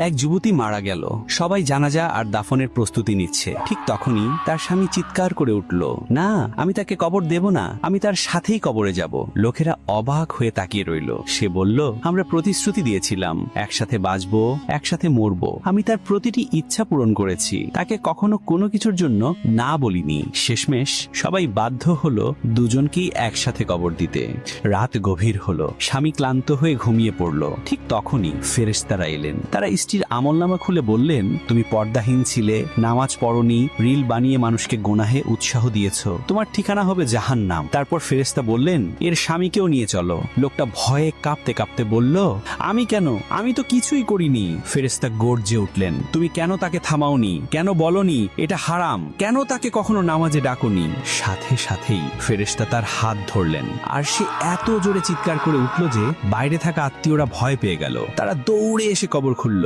এক যুবতী মারা গেল। সবাই জানাজা আর দাফনের প্রস্তুতি নিচ্ছে। ঠিক তখনই তার স্বামী চিৎকার করে উঠল, না, আমি তাকে কবর দেব না, আমি তার সাথেই কবরে যাব। লোকেরা অবাক হয়ে তাকিয়ে রইল। সে বলল, আমরা প্রতিশ্রুতি দিয়েছিলাম, একসাথে বাঁচবো, একসাথে মরবো। আমি তার প্রতিটি ইচ্ছা পূরণ করেছি, তাকে কখনো কোনো কিছুর জন্য না বলিনি। শেষমেশ সবাই বাধ্য হলো দুজনকেই একসাথে কবর দিতে। রাত গভীর হলো, স্বামী ক্লান্ত হয়ে ঘুমিয়ে পড়ল। ঠিক তখনই ফেরেশতারা এলেন। তারা স্ত্রীর আমলনামা খুলে বললেন, তুমি পর্দাহীন ছিলে, নামাজ পড়নি, রিল বানিয়ে মানুষকে গুনাহে উৎসাহ দিয়েছো, তোমার ঠিকানা হবে জাহান্নাম। তারপর ফেরেশতা বললেন, এর স্বামীকেও নিয়ে চলো। লোকটা ভয়ে কাঁপতে কাঁপতে বলল, আমি কেন? আমি তো কিছুই করিনি। ফেরেশতা গর্জে উঠলেন, তুমি কেন তাকে থামাওনি? কেন বলনি এটা হারাম? কেন তাকে কখনো নামাজে ডাকোনি? সাথে সাথেই ফেরেশতা তার হাত ধরলেন, আর সে এত জোরে চিৎকার করে উঠল যে বাইরে থাকা আত্মীয়রা ভয় পেয়ে গেল। তারা দৌড়ে এসে কবর খুলল।